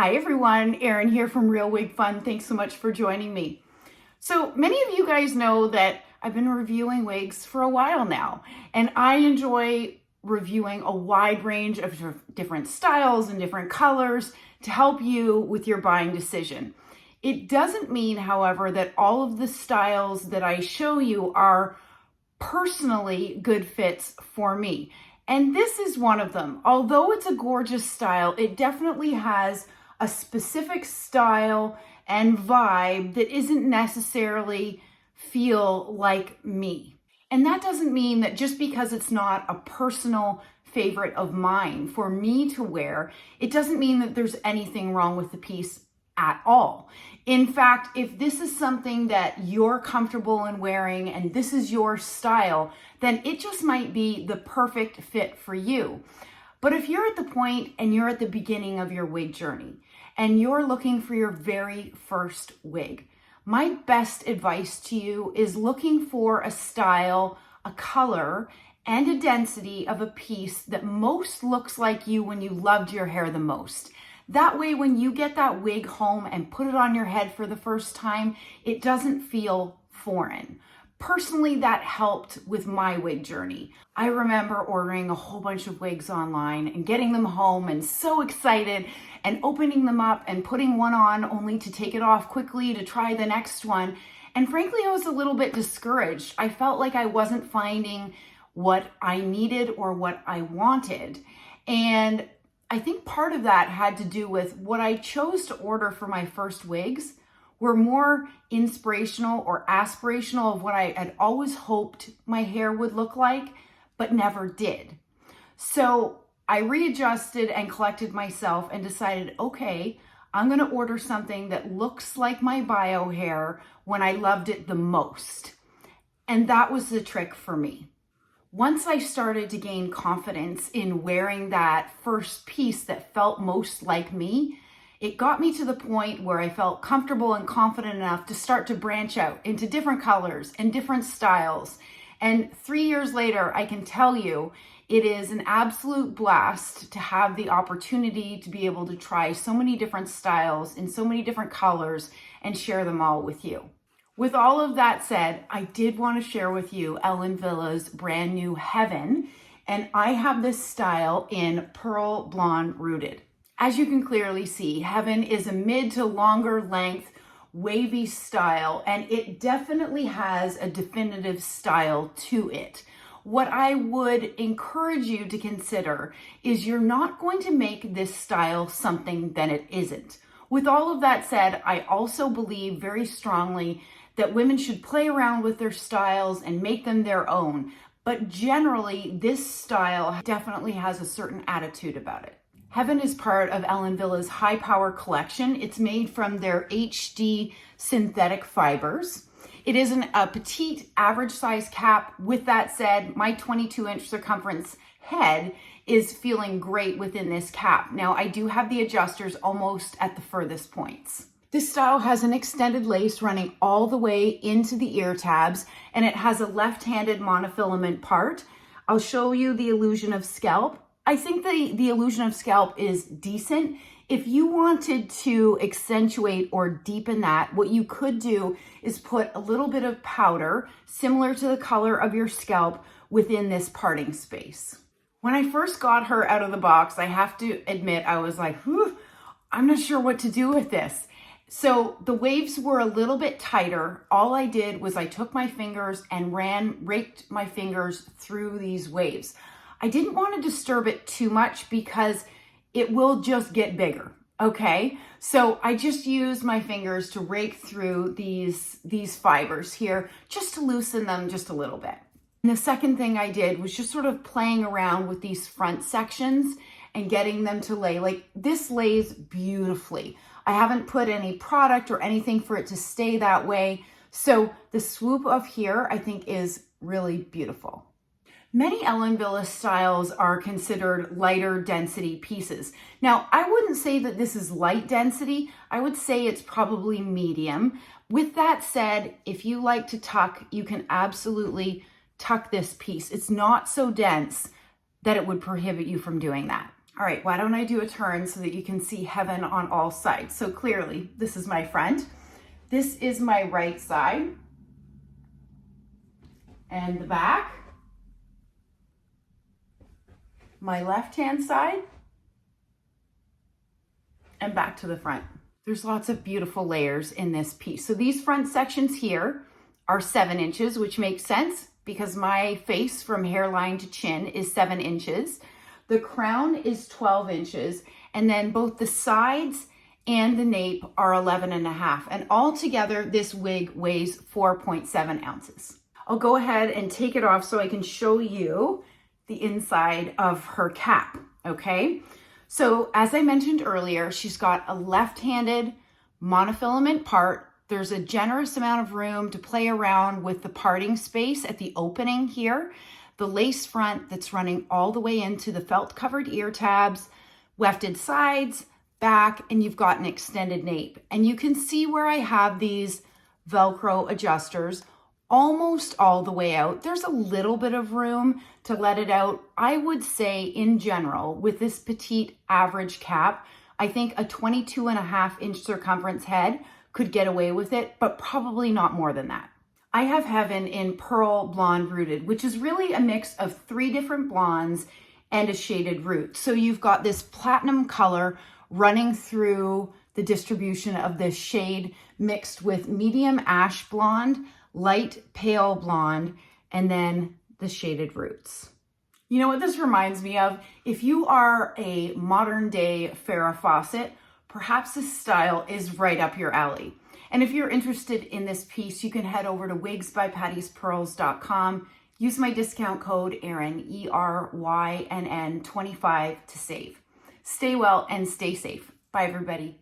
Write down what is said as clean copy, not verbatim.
Hi everyone, Erin here from Real Wig Fun. Thanks so much for joining me. So many of you guys know that I've been reviewing wigs for a while now, and I enjoy reviewing a wide range of different styles and different colors to help you with your buying decision. It doesn't mean, however, that all of the styles that I show you are personally good fits for me. And this is one of them. Although it's a gorgeous style, it definitely has a specific style and vibe that isn't necessarily feel like me. And that doesn't mean that just because it's not a personal favorite of mine for me to wear, it doesn't mean that there's anything wrong with the piece at all. In fact, if this is something that you're comfortable in wearing and this is your style, then it just might be the perfect fit for you. But if you're at the point and you're at the beginning of your wig journey and you're looking for your very first wig, my best advice to you is looking for a style, a color, and a density of a piece that most looks like you when you loved your hair the most. That way, when you get that wig home and put it on your head for the first time, it doesn't feel foreign. Personally, that helped with my wig journey. I remember ordering a whole bunch of wigs online and getting them home and so excited and opening them up and putting one on only to take it off quickly to try the next one. And frankly, I was a little bit discouraged. I felt like I wasn't finding what I needed or what I wanted. And I think part of that had to do with what I chose to order for my first wigs were more inspirational or aspirational of what I had always hoped my hair would look like, but never did. So I readjusted and collected myself and decided, okay, I'm gonna order something that looks like my bio hair when I loved it the most. And that was the trick for me. Once I started to gain confidence in wearing that first piece that felt most like me, it got me to the point where I felt comfortable and confident enough to start to branch out into different colors and different styles. And 3 years later, I can tell you, it is an absolute blast to have the opportunity to be able to try so many different styles in so many different colors and share them all with you. With all of that said, I did want to share with you Ellen Wille's brand new Heaven, and I have this style in Pearl Blonde Rooted. As you can clearly see, Heaven is a mid to longer length wavy style, and it definitely has a definitive style to it. What I would encourage you to consider is you're not going to make this style something that it isn't. With all of that said, I also believe very strongly that women should play around with their styles and make them their own. But generally, this style definitely has a certain attitude about it. Heaven is part of Ellen Wille's High Power collection. It's made from their HD synthetic fibers. It is a petite, average size cap. With that said, my 22-inch circumference head is feeling great within this cap. Now, I do have the adjusters almost at the furthest points. This style has an extended lace running all the way into the ear tabs, and it has a left-handed monofilament part. I'll show you the illusion of scalp. I think the illusion of scalp is decent. If you wanted to accentuate or deepen that, what you could do is put a little bit of powder, similar to the color of your scalp, within this parting space. When I first got her out of the box, I have to admit, I was like, I'm not sure what to do with this. So the waves were a little bit tighter. All I did was I took my fingers and raked my fingers through these waves. I didn't want to disturb it too much because it will just get bigger, okay? So I just used my fingers to rake through these fibers here just to loosen them just a little bit. And the second thing I did was just sort of playing around with these front sections and getting them to lay. Like, this lays beautifully. I haven't put any product or anything for it to stay that way. So the swoop of here, I think, is really beautiful. Many Ellen Wille styles are considered lighter density pieces. Now, I wouldn't say that this is light density. I would say it's probably medium. With that said, if you like to tuck, you can absolutely tuck this piece. It's not so dense that it would prohibit you from doing that. All right, why don't I do a turn so that you can see heaven on all sides? So clearly, this is my front. This is my right side and the back. My left-hand side and back to the front. There's lots of beautiful layers in this piece. So these front sections here are 7 inches, which makes sense because my face from hairline to chin is 7 inches. The crown is 12 inches, and then both the sides and the nape are 11.5. And altogether, this wig weighs 4.7 ounces. I'll go ahead and take it off so I can show you the inside of her cap, okay? So as I mentioned earlier, she's got a left-handed monofilament part. There's a generous amount of room to play around with the parting space at the opening here. The lace front that's running all the way into the felt-covered ear tabs, wefted sides, back, and you've got an extended nape. And you can see where I have these Velcro adjusters almost all the way out. There's a little bit of room to let it out. I would say in general, with this petite average cap, I think a 22.5-inch circumference head could get away with it, but probably not more than that. I have Heaven in Pearl Blonde Rooted, which is really a mix of 3 different blondes and a shaded root. So you've got this platinum color running through the distribution of this shade mixed with medium ash blonde, light pale blonde, and then the shaded roots. You know what this reminds me of? If you are a modern day Farrah Fawcett, perhaps this style is right up your alley. And if you're interested in this piece, you can head over to wigsbypatty'spearls.com. Use my discount code ERYNN, ERYNN 25 to save. Stay well and stay safe. Bye, everybody.